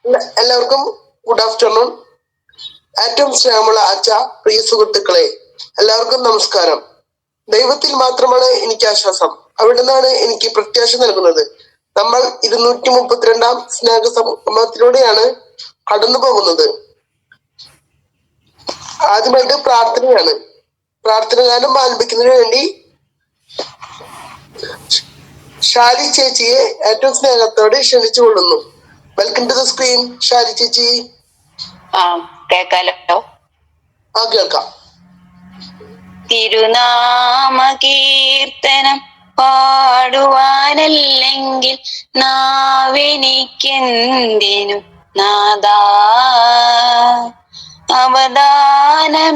എല്ലാവർക്കും good afternoon. ഏറ്റവും സ്നേഹമുള്ള അച്ഛ, പ്രിയ സുഹൃത്തുക്കളെ, എല്ലാവർക്കും നമസ്കാരം. ദൈവത്തിൽ മാത്രമാണ് എനിക്ക് ആശ്വാസം. അവിടെ നിന്നാണ് എനിക്ക് പ്രത്യാശ നൽകുന്നത്. നമ്മൾ 232 സ്നേഹ സംഗമത്തിലൂടെയാണ് കടന്നു പോകുന്നത്. ആദ്യമായിട്ട് പ്രാർത്ഥനയാണ്. പ്രാർത്ഥനഗാനം ആലപിക്കുന്നതിന് വേണ്ടി ഷാലി ചേച്ചിയെ ഏറ്റവും സ്നേഹത്തോടെ ക്ഷണിച്ചു കൊള്ളുന്നു. Welcome to the screen Shali ചേച്ചി. കേൾക്കാലോ? കേൾക്കാം. തിരുനാമ കീർത്തനം പാടുവാനല്ലെങ്കിൽ നാവെനിക്കെന്തിനു നാദാ, അവദാനമെപ്പോഴും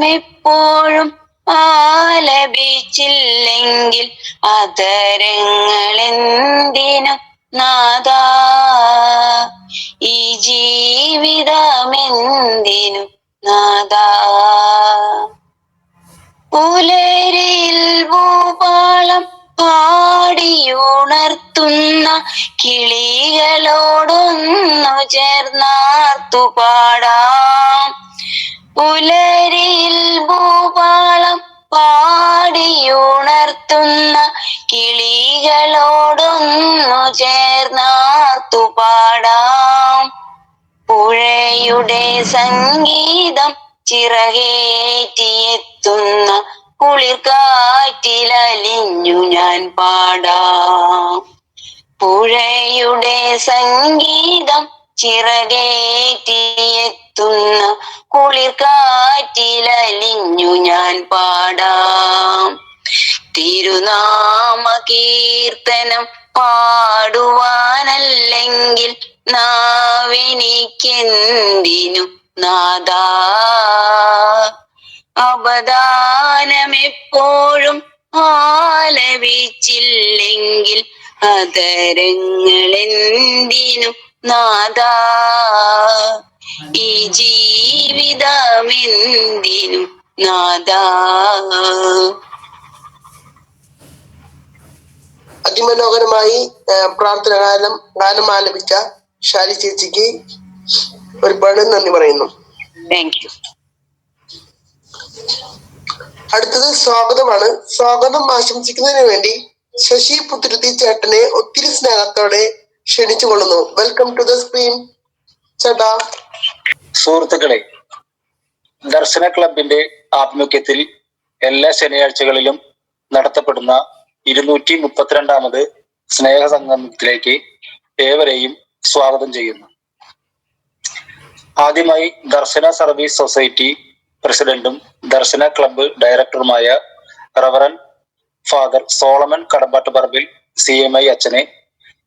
ആലപിച്ചില്ലെങ്കിൽ അതരങ്ങളെന്തിനു നാദാ, ഈ ജീവിതമെന്തിനു നാദാ. പുലരിയിൽ ഭൂപാളം പാടിയുണർത്തുന്ന കിളികളോടൊന്നു ചേർന്നാർത്തു പാടാം. പുലരിയിൽ ഭൂപാളം പാടിയുണർത്തുന്ന കിളികളോടൊന്നു ചേർന്നാർത്തു പാടാം. പുഴയുടെ സംഗീതം ചിറകേറ്റിയെത്തുന്ന കുളിർക്കാറ്റിലലിഞ്ഞു ഞാൻ പാടാം. പുഴയുടെ സംഗീതം ചിറകേറ്റിയെത്തുന്ന കുളിർക്കാറ്റിലലിഞ്ഞു ഞാൻ പാടാം. തിരുനാമ കീർത്തനം പാടുവാനല്ലെങ്കിൽ നാവെനിക്കെന്തിനു നാദാ, അവദാനമെപ്പോഴും ആലപിച്ചില്ലെങ്കിൽ അതരങ്ങളെന്തിനു നാദാ, ഈ ജീവിതമെന്തിനു നാദാ. അതിമനോഹരമായി പ്രാർത്ഥന ഗാനം ആലപിച്ച ഷാലി ചേച്ചിക്ക് ഒരുപാട് നന്ദി പറയുന്നു. Thank you. അടുത്തത് സ്വാഗതമാണ്. സ്വാഗതം ആശംസിക്കുന്നതിന് വേണ്ടി ശശി പുത്തുരുത്തി ചേട്ടനെ ഒത്തിരി സ്നേഹത്തോടെ ക്ഷണിച്ചു കൊള്ളുന്നു. വെൽക്കം ടു ദ സ്ക്രീൻ ചേട്ടാ. സുഹൃത്തുക്കളെ, ദർശന ക്ലബിന്റെ ആഭിമുഖ്യത്തിൽ എല്ലാ ശനിയാഴ്ചകളിലും നടത്തപ്പെടുന്ന 232ാമത് സ്നേഹ സംഗമത്തിലേക്ക് ഏവരെയും സ്വാഗതം ചെയ്യുന്നു. ആദ്യമായി ദർശന സർവീസ് സൊസൈറ്റി പ്രസിഡന്റും ദർശന ക്ലബ്ബ് ഡയറക്ടറുമായ reverend father Solomon Kadambattuparambil CMI അച്ഛനെ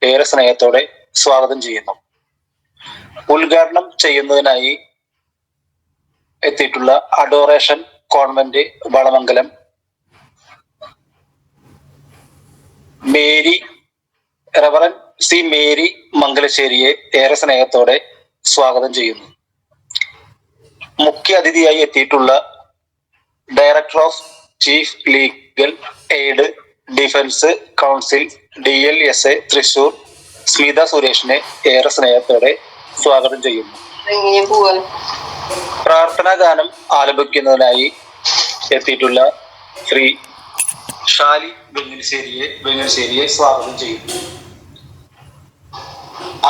ഏറെ സ്നേഹത്തോടെ സ്വാഗതം ചെയ്യുന്നു. ഉദ്ഘാടനം ചെയ്യുന്നതിനായി എത്തിയിട്ടുള്ള അഡോറേഷൻ കോൺവെന്റ് വളമംഗലം റവറൻ സി മേരി മംഗലശ്ശേരിയെ ഏറെ സ്നേഹത്തോടെ സ്വാഗതം ചെയ്യുന്നു. മുഖ്യ അതിഥിയായി എത്തിയിട്ടുള്ള director of chief legal aid defence council DLSA Thrissur Smitha സുരേഷിനെ ഏറെ സ്നേഹത്തോടെ സ്വാഗതം ചെയ്യുന്നു. പ്രാർത്ഥനാ ഗാനം ആലപിക്കുന്നതിനായി എത്തിയിട്ടുള്ള ശ്രീ ഷാലി വെങ്ങൽശ്ശേരിയെ സ്വാഗതം ചെയ്യുന്നു.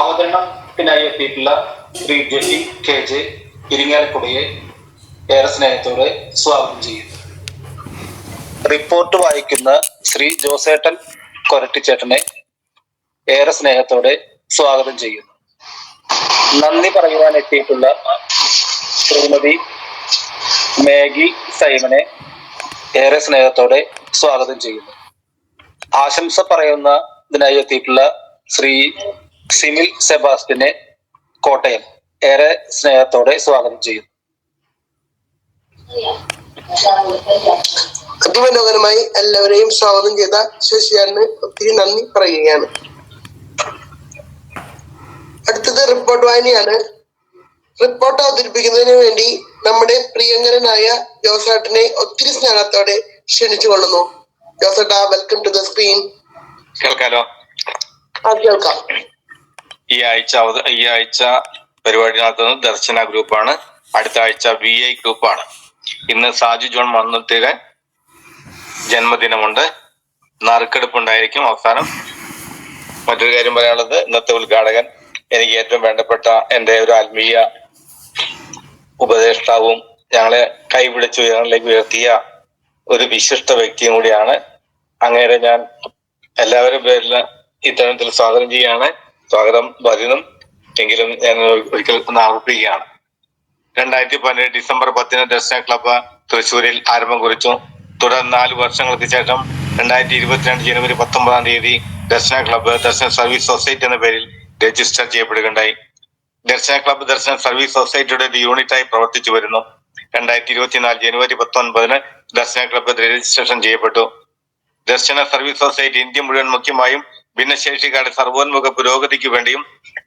അവതരണത്തിനായി എത്തിയിട്ടുള്ള ശ്രീ ജെഫി KJ ഇരിങ്ങാലക്കുടയെ ഏറെ സ്നേഹത്തോടെ സ്വാഗതം ചെയ്യുന്നു. റിപ്പോർട്ട് വായിക്കുന്ന ശ്രീ ജോസേട്ടൻ കൊരട്ടിച്ചേട്ടനെ ഏറെ സ്നേഹത്തോടെ സ്വാഗതം ചെയ്യുന്നു. നന്ദി പറയുവാൻ എത്തിയിട്ടുള്ള ശ്രീമതി മാഗി സൈമനെ ഏറെ സ്നേഹത്തോടെ സ്വാഗതം ചെയ്യുന്നു. ആശംസ പറയുന്നതിനായി എത്തിയിട്ടുള്ള ശ്രീ സിമിൽ സെബാസ്റ്റ്യനെ കോട്ടയം ഏറെ സ്നേഹത്തോടെ സ്വാഗതം ചെയ്യുന്നു. അതിമനോഹരമായി എല്ലാവരെയും സ്വാഗതം ചെയ്ത ശശിയാറിന് ഒത്തിരി നന്ദി പറയുകയാണ്. അടുത്തത് റിപ്പോർട്ട് വായനയാണ്. റിപ്പോർട്ട് അവതരിപ്പിക്കുന്നതിന് വേണ്ടി നമ്മുടെ പ്രിയങ്കരനായ ജോസേട്ടനെ ഒത്തിരി സ്നേഹത്തോടെ ക്ഷണിച്ചു കൊള്ളുന്നു. ജോസേട്ടാ, വെൽക്കം ടു ദ സ്ക്രീൻ. കേൾക്കാലോ? കേൾക്കാം. ഈ ആഴ്ച പരിപാടി നടത്തുന്നത് ദർശന ഗ്രൂപ്പാണ്. അടുത്ത ആഴ്ച VI ഗ്രൂപ്പാണ്. ഇന്ന് സാജു ജോൺ മണ്ണുത്തിയുടെ ജന്മദിനമുണ്ട്. നറുക്കെടുപ്പ് ഉണ്ടായിരിക്കും അവസാനം. മറ്റൊരു കാര്യം പറയാനുള്ളത്, ഇന്നത്തെ ഉദ്ഘാടകൻ എനിക്ക് ഏറ്റവും വേണ്ടപ്പെട്ട എൻ്റെ ഒരു ആത്മീയ ഉപദേഷ്ടാവും ഞങ്ങളെ കൈപിടിച്ച് ഉയരങ്ങളിലേക്ക് ഉയർത്തിയ ഒരു വിശിഷ്ട വ്യക്തിയും കൂടിയാണ്. അങ്ങേരെ ഞാൻ എല്ലാവരും പേരിൽ ഇത്തരത്തിൽ സ്വാഗതം ചെയ്യാണ്. സ്വാഗതം വരുന്നും എങ്കിലും ഞാൻ ഒരിക്കൽ ഒന്ന് ആവർത്തിക്കുകയാണ്. 2017 ഡിസംബർ 10 ദർശന ക്ലബ്ബ് തൃശ്ശൂരിൽ ആരംഭം കുറിച്ചു. തുടർന്ന് 4 വർഷങ്ങൾക്ക് ശേഷം 2022 ജനുവരി 19 ദർശന ക്ലബ്ബ് ദർശന സർവീസ് സൊസൈറ്റി എന്ന പേരിൽ രജിസ്റ്റർ ചെയ്യപ്പെടുകയുണ്ടായി. ദർശന ക്ലബ്ബ് ദർശന സർവീസ് സൊസൈറ്റിയുടെ ഒരു യൂണിറ്റായി പ്രവർത്തിച്ചു വരുന്നു. 2024 ജനുവരി 19 ദർശന ക്ലബ്ബ് രജിസ്ട്രേഷൻ ചെയ്യപ്പെട്ടു. ദർശന സർവീസ് സൊസൈറ്റി ഇന്ത്യ മുഴുവൻ മുഖ്യമായും ഭിന്നശേഷിക്കാരുടെ സർവോന്മുഖ പുരോഗതിക്ക് വേണ്ടിയും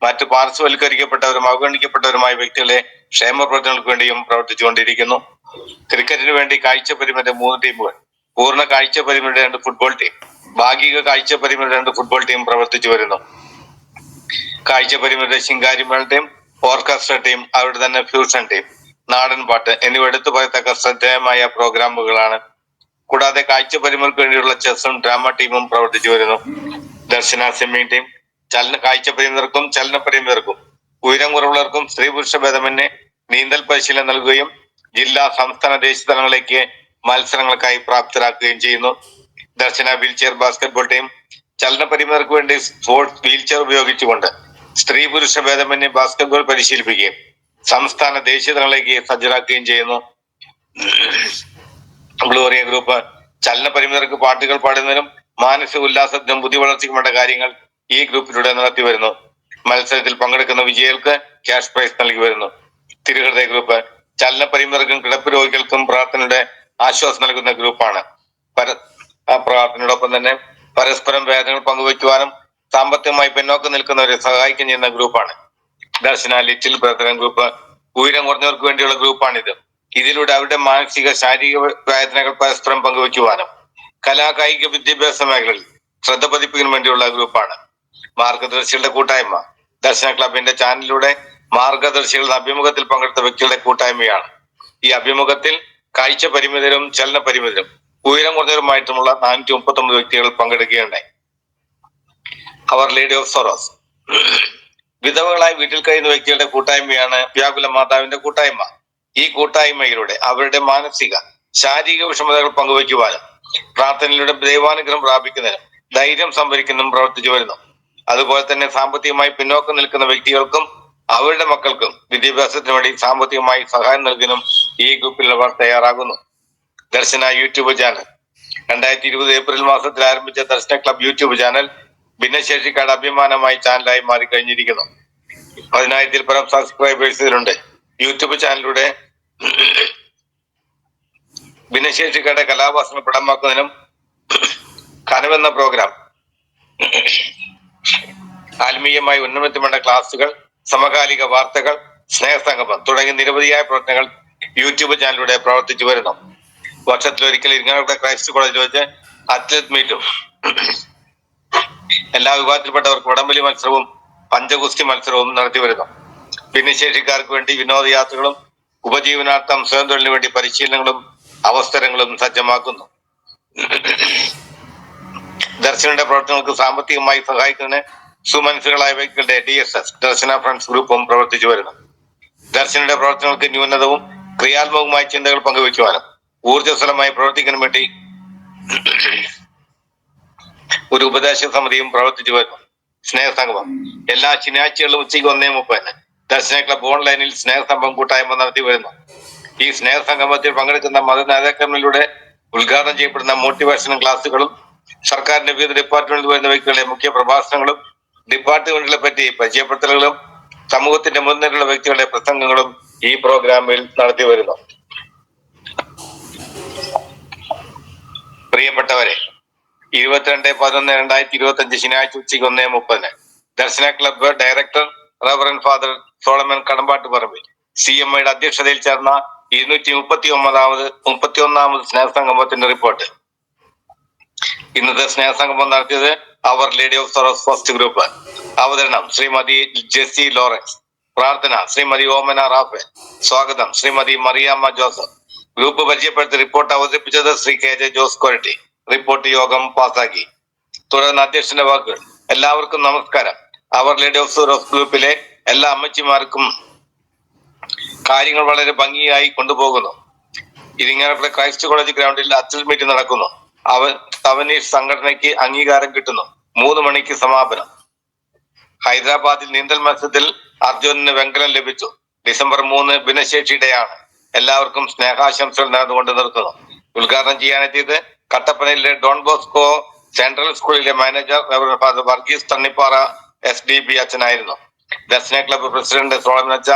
മറ്റ് പാർശ്വവൽക്കരിക്കപ്പെട്ടവരും അവഗണിക്കപ്പെട്ടവരുമായ വ്യക്തികളെ ക്ഷേമ പ്രവർത്തനങ്ങൾക്ക് വേണ്ടിയും പ്രവർത്തിച്ചുകൊണ്ടിരിക്കുന്നു. ക്രിക്കറ്റിന് വേണ്ടി കാഴ്ച പരിമിത 3 ടീമുകൾ, പൂർണ്ണ കാഴ്ച പരിമിത 2 ഫുട്ബോൾ ടീം, ഭാഗിക കാഴ്ച പരിമിത 2 ഫുട്ബോൾ ടീം പ്രവർത്തിച്ചു വരുന്നു. കാഴ്ച പരിമിത ശിങ്കാരിമേള ടീം, ഓർക്കസ്ട്ര ടീം, അവരുടെ തന്നെ ഫ്യൂഷൻ ടീം, നാടൻ പാട്ട് എന്നിവ എടുത്തു പറയത്തക്ക ശ്രദ്ധേയമായ പ്രോഗ്രാമുകളാണ്. കൂടാതെ കാഴ്ച പരിമിതർക്ക് വേണ്ടിയുള്ള ചെസ്സും ഡ്രാമ ടീമും പ്രവർത്തിച്ചു വരുന്നു. ദർശന സ്വിമ്മിംഗ് ടീം കാഴ്ച പരിമിതർക്കും ചലന പരിമിതർക്കും ഉയരം കുറവുള്ളവർക്കും സ്ത്രീ പുരുഷ ഭേദമന്യേ നീന്തൽ പരിശീലനം നൽകുകയും ജില്ലാ സംസ്ഥാന ദേശീയ തലങ്ങളിലേക്ക് മത്സരങ്ങൾക്കായി പ്രാപ്തരാക്കുകയും ചെയ്യുന്നു. ദർശന വീൽചെയർ ബാസ്കറ്റ്ബോൾ ടീം ചലന പരിമിതർക്ക് വേണ്ടി സ്പോർട്സ് വീൽചെയർ ഉപയോഗിച്ചുകൊണ്ട് സ്ത്രീ പുരുഷ ഭേദമന്യേ ബാസ്കറ്റ്ബോൾ പരിശീലിപ്പിക്കുകയും സംസ്ഥാന ദേശീയ തലങ്ങളിലേക്ക് സജ്ജരാക്കുകയും ചെയ്യുന്നു. ഗ്ലോറിയ ഗ്രൂപ്പ് ചലന പരിമിതർക്ക് പാട്ടുകൾ പാടുന്നതിനും മാനസിക ഉല്ലാസത്തിനും ബുദ്ധി വളർച്ചയ്ക്കും വേണ്ട കാര്യങ്ങൾ ഈ ഗ്രൂപ്പിലൂടെ നടത്തി വരുന്നു. മത്സരത്തിൽ പങ്കെടുക്കുന്ന വിജയികൾക്ക് ക്യാഷ് പ്രൈസ് നൽകി വരുന്നു. തിരുഹൃദയ ഗ്രൂപ്പ് ചലന പരിമിതർക്കും കിടപ്പ് രോഗികൾക്കും പ്രാർത്ഥനയുടെ ആശ്വാസം നൽകുന്ന ഗ്രൂപ്പാണ്. പ്രാർത്ഥനയോടൊപ്പം തന്നെ പരസ്പരം വേദനകൾ പങ്കുവയ്ക്കുവാനും സാമ്പത്തികമായി പിന്നോക്കം നിൽക്കുന്നവരെ സഹായിക്കുകയും ചെയ്യുന്ന ഗ്രൂപ്പാണ്. ദർശന ലിറ്റിൽ ബ്രദറൻ ഗ്രൂപ്പ് ഉയരം കുറഞ്ഞവർക്ക് വേണ്ടിയുള്ള ഗ്രൂപ്പാണിത്. ഇതിലൂടെ അവരുടെ മാനസിക ശാരീരിക വേദനകൾ പരസ്പരം പങ്കുവയ്ക്കുവാനും കലാകായിക വിദ്യാഭ്യാസ മേഖലകളിൽ ശ്രദ്ധ പതിപ്പിക്കുന്നതിന് വേണ്ടിയുള്ള ഗ്രൂപ്പാണ്. മാർഗദർശികളുടെ കൂട്ടായ്മ ദർശന ക്ലബിന്റെ ചാനലിലൂടെ മാർഗദർശികളുടെ അഭിമുഖത്തിൽ പങ്കെടുത്ത വ്യക്തികളുടെ കൂട്ടായ്മയാണ്. ഈ അഭിമുഖത്തിൽ കാഴ്ച പരിമിതരും ചലന പരിമിതരും ഉയരം കുറഞ്ഞവരുമായിട്ടുമുള്ള 439 വ്യക്തികൾ പങ്കെടുക്കുകയുണ്ടായി. അവർ ലേഡി ഓഫ് സൊറോസ് വിധവകളായി വീട്ടിൽ കഴിയുന്ന വ്യക്തികളുടെ കൂട്ടായ്മയാണ് വ്യാകുല മാതാവിന്റെ കൂട്ടായ്മ. ഈ കൂട്ടായ്മയിലൂടെ അവരുടെ മാനസിക ശാരീരിക വിഷമതകൾ പങ്കുവയ്ക്കുവാനും പ്രാർത്ഥനയിലൂടെ ദൈവാനുഗ്രഹം പ്രാപിക്കുന്നതിനും ധൈര്യം സംഭരിക്കുന്നതും പ്രവർത്തിച്ചു വരുന്നു. അതുപോലെ തന്നെ സാമ്പത്തികമായി പിന്നോക്കം നിൽക്കുന്ന വ്യക്തികൾക്കും അവരുടെ മക്കൾക്കും വിദ്യാഭ്യാസത്തിന് വേണ്ടി സാമ്പത്തികമായി സഹായം നൽകാനും ഈ ഗ്രൂപ്പിലുള്ളവർ തയ്യാറാകുന്നു. ദർശന യൂട്യൂബ് ചാനൽ 2020 ഏപ്രിൽ മാസത്തിൽ ആരംഭിച്ച ദർശന ക്ലബ് യൂട്യൂബ് ചാനൽ ഭിന്നശേഷിക്കാരുടെ അഭിമാനമായി ചാനലായി മാറിക്കഴിഞ്ഞിരിക്കുന്നു. 10,000-ൽ പരം സബ്സ്ക്രൈബേഴ്സ് ഇതിലുണ്ട്. യൂട്യൂബ് ചാനലിലൂടെ ഭിന്നശേഷിക്കാരുടെ കലാവാസന പ്രകടമാക്കുന്നതിനും കനവെന്ന പ്രോഗ്രാം, ആത്മീയമായി ഉന്നമനത്തിന് വേണ്ട ക്ലാസുകൾ, സമകാലിക വാർത്തകൾ, സ്നേഹസംഗമം തുടങ്ങിയ നിരവധിയായ പ്രവർത്തനങ്ങൾ യൂട്യൂബ് ചാനലിലൂടെ പ്രവർത്തിച്ചു വരുന്നു. വർഷത്തിലൊരിക്കൽ ഇരിങ്ങാലക്കുട ക്രൈസ്റ്റ് കോളേജിൽ വെച്ച് അത്ലറ്റ് മീറ്റും എല്ലാ വിഭാഗത്തിൽപ്പെട്ടവർക്ക് വടംവലി മത്സരവും പഞ്ചഗുസ്തി മത്സരവും നടത്തി വരുന്നു. ഭിന്നശേഷിക്കാർക്ക് വേണ്ടി വിനോദയാത്രകളും ഉപജീവനാർത്ഥം സ്വയം തൊഴിലിന് വേണ്ടി പരിശീലനങ്ങളും അവസരങ്ങളും സജ്ജമാക്കുന്നു. ദർശനയുടെ പ്രവർത്തനങ്ങൾക്ക് സാമ്പത്തികമായി സഹായിക്കുന്നതിന് സുമനസുകളായ വ്യക്തികളുടെ DSS ദർശന ഫ്രണ്ട്സ് ഗ്രൂപ്പും പ്രവർത്തിച്ചു വരുന്നു. ദർശനയുടെ പ്രവർത്തനങ്ങൾക്ക് ന്യൂനതവും ക്രിയാത്മകമായ ചിന്തകൾ പങ്കുവയ്ക്കുവാനും ഊർജ്ജസ്വലമായി പ്രവർത്തിക്കാൻ വേണ്ടി ഒരു ഉപദേശ സമിതിയും പ്രവർത്തിച്ചു വരുന്നു. സ്നേഹസംഗമം എല്ലാ ശനിയാഴ്ചകളിലും ഉച്ചയ്ക്ക് 1:30 ദർശന ക്ലബ് ഓൺലൈനിൽ സ്നേഹസംഗമം കൂട്ടായ്മ നടത്തി വരുന്നു. ഈ സ്നേഹസംഗമത്തിൽ പങ്കെടുക്കുന്ന മത നേതാക്കളിലൂടെ ഉദ്ഘാടനം ചെയ്യപ്പെടുന്ന മോട്ടിവേഷൻ ക്ലാസുകളും സർക്കാരിന്റെ വിവിധ ഡിപ്പാർട്ട്മെന്റിൽ വരുന്ന വ്യക്തികളുടെ മുഖ്യ പ്രഭാഷണങ്ങളും ഡിപ്പാർട്ട്മെന്റുകളെ പറ്റി പരിചയപ്പെടുത്തലുകളും സമൂഹത്തിന്റെ മുൻനിരയുള്ള വ്യക്തികളുടെ പ്രസംഗങ്ങളും ഈ പ്രോഗ്രാമിൽ നടത്തി വരുന്നു. പ്രിയപ്പെട്ടവരെ, 22/11/2025 ശനിയാഴ്ച ഉച്ചയ്ക്ക് 1:30 Darshana club director reverend father Solomon Kadambattu Parambil CMIയുടെ അധ്യക്ഷതയിൽ ചേർന്ന 231ാമത് സ്നേഹസംഗമത്തിന്റെ റിപ്പോർട്ട്. ഇന്നത്തെ സ്നേഹസംഗമം നടത്തിയത് our lady of sorrows first group. അവതരണം ശ്രീമതി ജെസ്സി ലോറൻസ്. പ്രാർത്ഥന ശ്രീമതി ഓമന റാഫേൽ. സ്വാഗതം ശ്രീമതി മറിയാമ്മ ജോസഫ്. ഗ്രൂപ്പ് പരിചയപ്പെടുത്തി റിപ്പോർട്ട് അവതരിപ്പിച്ചത് ശ്രീ KJ ജോസ് കൊരട്ടി. റിപ്പോർട്ട് യോഗം പാസാക്കി. തുടർന്ന് അധ്യക്ഷന്റെ വാക്കുകൾ. എല്ലാവർക്കും നമസ്കാരം. അവർ ലേഡി ഓഫ് സൂറോസ് ഗ്രൂപ്പിലെ എല്ലാ അമ്മച്ചിമാർക്കും കാര്യങ്ങൾ വളരെ ഭംഗിയായി കൊണ്ടുപോകുന്നു. ഇരിങ്ങാലക്കുട ക്രൈസ്റ്റ് കോളേജ് ഗ്രൗണ്ടിൽ അത്ലറ്റ് മീറ്റ് നടക്കുന്നു. തവനീഷ് സംഘടനയ്ക്ക് അംഗീകാരം കിട്ടുന്നു. 3 മണിക്ക് സമാപനം. ഹൈദരാബാദിൽ നീന്തൽ മത്സരത്തിൽ അർജുനന് വെങ്കലം ലഭിച്ചു. ഡിസംബർ 3 ഭിന്നശേഷി ഡേയാണ്. എല്ലാവർക്കും സ്നേഹാശംസകൾ നേർന്നുകൊണ്ട് നിർത്തുന്നു. ഉദ്ഘാടനം ചെയ്യാനെത്തിയത് കട്ടപ്പനയിലെ ഡോൺ ബോസ്കോ സെൻട്രൽ സ്കൂളിലെ manager father Varghese Thannippara SDB അച്ഛനായിരുന്നു. ദർശന ക്ലബ്ബ് പ്രസിഡന്റ് സോളമനച്ച,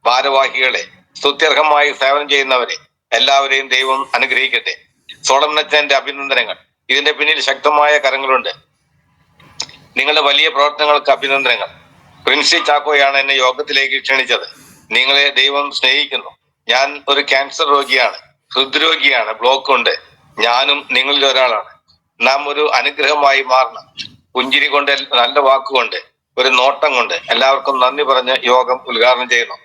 ഭാരവാഹികളെ, സ്തുത്യർഹമായി സേവനം ചെയ്യുന്നവരെ എല്ലാവരെയും ദൈവം അനുഗ്രഹിക്കട്ടെ. സോളമനച്ചന്റെ അഭിനന്ദനങ്ങൾ. ഇതിന്റെ പിന്നിൽ ശക്തമായ കരങ്ങളുണ്ട്. നിങ്ങളുടെ വലിയ പ്രവർത്തനങ്ങൾക്ക് അഭിനന്ദനങ്ങൾ. പ്രിൻസി ചാക്കോയാണ് എന്നെ യോഗത്തിലേക്ക് ക്ഷണിച്ചത്. നിങ്ങളെ ദൈവം സ്നേഹിക്കുന്നു. ഞാൻ ഒരു ക്യാൻസർ രോഗിയാണ്, ഹൃദ്രോഗിയാണ്, ബ്ലോക്ക് ഉണ്ട്. ഞാനും നിങ്ങളിൽ ഒരാളാണ്. നാം ഒരു അനുഗ്രഹമായി മാറണം. പുഞ്ചിരി കൊണ്ട്, നല്ല വാക്കുകൊണ്ട്, ഒരു നോട്ടം കൊണ്ട് എല്ലാവർക്കും നന്ദി പറഞ്ഞ് യോഗം ഉദ്ഘാടനം ചെയ്യുന്നു.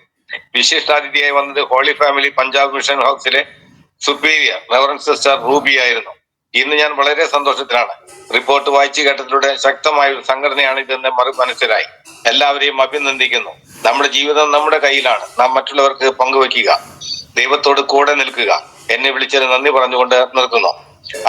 വിശിഷ്ടാതിഥിയായി വന്നത് ഹോളി ഫാമിലി പഞ്ചാബ് മിഷൻ ഹൗസിലെ സുപ്പീരിയർ റവറൻഡ് സിസ്റ്റർ റൂബി ആയിരുന്നു. ഇന്ന് ഞാൻ വളരെ സന്തോഷത്തിലാണ്. റിപ്പോർട്ട് വായിച്ചു കേട്ടതിലൂടെ ശക്തമായ ഒരു സംഘടനയാണ് ഇതെന്ന് മനസ്സിലായി. എല്ലാവരെയും അഭിനന്ദിക്കുന്നു. നമ്മുടെ ജീവിതം നമ്മുടെ കയ്യിലാണ്. നാം മറ്റുള്ളവർക്ക് പങ്കുവെക്കുക, ദൈവത്തോട് കൂടെ നിൽക്കുക. എന്നെ വിളിച്ചതിന് നന്ദി പറഞ്ഞുകൊണ്ട് നിർത്തുന്നു.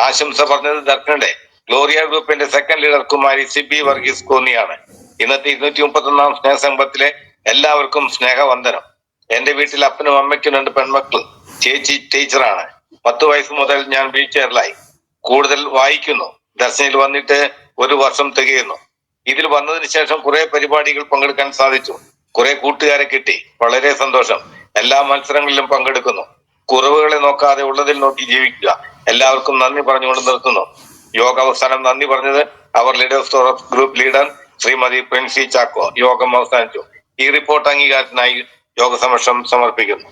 ആശംസ പറഞ്ഞത് ദർശനയുടെ ഗ്ലോറിയ ഗ്രൂപ്പിന്റെ സെക്കൻഡ് ലീഡർ കുമാരി സിബി വർഗീസ് കോന്നിയാണ്. ഇന്നത്തെ 231 സ്നേഹസംഘത്തിലെ എല്ലാവർക്കും സ്നേഹവന്ദനം. എന്റെ വീട്ടിൽ അപ്പനും അമ്മയ്ക്കും 2 പെൺമക്കളും. ചേച്ചി ടീച്ചറാണ്. 10 വയസ്സ് മുതൽ ഞാൻ വീൽ ചെയറിലായി. കൂടുതൽ വായിക്കുന്നു. ദർശനയിൽ വന്നിട്ട് 1 വർഷം തികയുന്നു. ഇതിൽ വന്നതിന് ശേഷം കുറെ പരിപാടികൾ പങ്കെടുക്കാൻ സാധിച്ചു. കുറെ കൂട്ടുകാരെ കിട്ടി. വളരെ സന്തോഷം. എല്ലാ മത്സരങ്ങളിലും പങ്കെടുക്കുന്നു. കുറവുകളെ നോക്കാതെ ഉള്ളതിൽ നോക്കി ജീവിക്കുക. എല്ലാവർക്കും നന്ദി പറഞ്ഞുകൊണ്ട് നിർത്തുന്നു. യോഗ അവസാനം നന്ദി പറഞ്ഞത് our leaders of group leader Shrimati Princy Chacko. യോഗം അവസാനിച്ചു. ഈ റിപ്പോർട്ട് അംഗീകാരത്തിനായി യോഗ സമക്ഷം സമർപ്പിക്കുന്നു.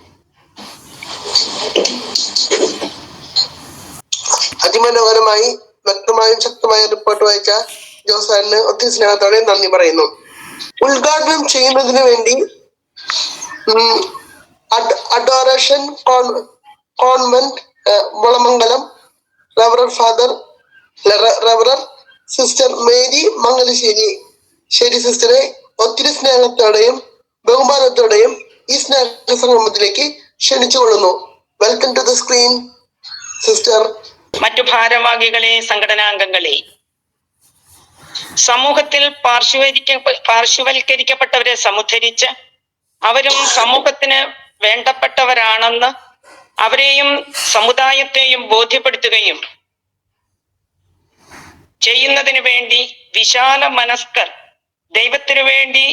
അതിമനോഹരമായി വ്യക്തമായും ശക്തമായ റിപ്പോർട്ട് വായിച്ച ജോസാറിന് ഒത്തിരി സ്നേഹത്തോടെ നന്ദി പറയുന്നു. ഉദ്ഘാടനം ചെയ്യുന്നതിന് വേണ്ടി അഡോറേഷൻ കോൺവെന്റ് മുളമംഗലം റവറർ സിസ്റ്റർ മേരി മംഗലശ്ശേരി സിസ്റ്ററെ ഒത്തിരി സ്നേഹത്തോടെയും ബഹുമാനത്തോടെയും ഈ സ്നേഹ സംഗമത്തിലേക്ക് ക്ഷണിച്ചുകൊള്ളുന്നു. Welcome to the screen sister. മറ്റു ഭാരവാഹികളെ, സംഘടനാംഗങ്ങളെ, സമൂഹത്തിൽ പാർശ്വവൽക്കരിക്കപ്പെട്ടവരെ സമുദ്ധരിച്ച് അവരും സമൂഹത്തിന് വേണ്ടപ്പെട്ടവരാണെന്ന് അവരെയും സമുദായത്തെയും ബോധ്യപ്പെടുത്തുകയും ചെയ്യുന്നതിന് വേണ്ടി വിശാല മനസ്കർ ദൈവത്തിനു വേണ്ടി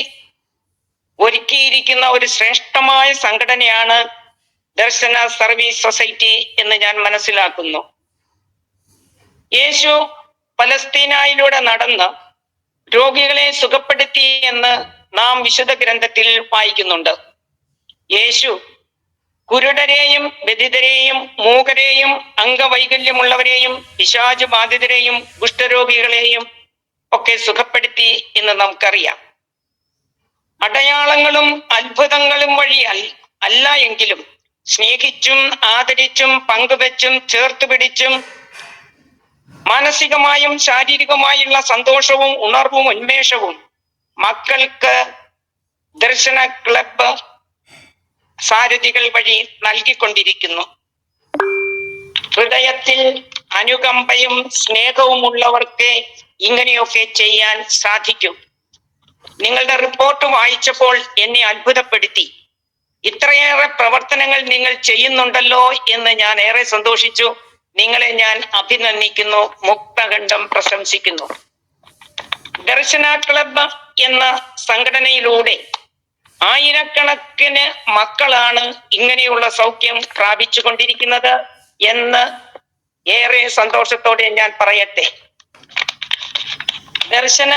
ഒരുക്കിയിരിക്കുന്ന ഒരു ശ്രേഷ്ഠമായ സംഘടനയാണ് ദർശന സർവീസ് സൊസൈറ്റി എന്ന് ഞാൻ മനസ്സിലാക്കുന്നു. യേശു പലസ്തീനായിലൂടെ നടന്ന് രോഗികളെ സുഖപ്പെടുത്തി എന്ന് നാം വിശുദ്ധ ഗ്രന്ഥത്തിൽ വായിക്കുന്നുണ്ട്. യേശു കുരുടരെയും ബധിരരെയും മൂകരെയും അംഗവൈകല്യമുള്ളവരെയും പിശാച് ബാധിതരെയും കുഷ്ഠരോഗികളെയും ഒക്കെ സുഖപ്പെടുത്തി എന്ന് നമുക്കറിയാം. അടയാളങ്ങളും അത്ഭുതങ്ങളും വഴി അല്ല എങ്കിലും സ്നേഹിച്ചും ആദരിച്ചും പങ്കുവെച്ചും ചേർത്ത് പിടിച്ചും മാനസികമായും ശാരീരികമായുള്ള സന്തോഷവും ഉണർവും ഉന്മേഷവും മക്കൾക്ക് ദർശന ക്ലബ്ബ് സാരഥികൾ വഴി നൽകിക്കൊണ്ടിരിക്കുന്നു. ഹൃദയത്തിൽ അനുകമ്പയും സ്നേഹവും ഉള്ളവർക്ക് ഇങ്ങനെയൊക്കെ ചെയ്യാൻ സാധിക്കും. നിങ്ങളുടെ റിപ്പോർട്ട് വായിച്ചപ്പോൾ എന്നെ അത്ഭുതപ്പെടുത്തി. ഇത്രയേറെ പ്രവർത്തനങ്ങൾ നിങ്ങൾ ചെയ്യുന്നുണ്ടല്ലോ എന്ന് ഞാൻ ഏറെ സന്തോഷിച്ചു. നിങ്ങളെ ഞാൻ അഭിനന്ദിക്കുന്നു, മുക്തകണ്ഠം പ്രശംസിക്കുന്നു. ദർശന ക്ലബ്ബ് എന്ന സംഘടനയിലൂടെ ആയിരക്കണക്കിന് മക്കളാണ് ഇങ്ങനെയുള്ള സൗഖ്യം പ്രാപിച്ചു കൊണ്ടിരിക്കുന്നത് എന്ന് ഏറെ സന്തോഷത്തോടെ ഞാൻ പറയട്ടെ. ദർശന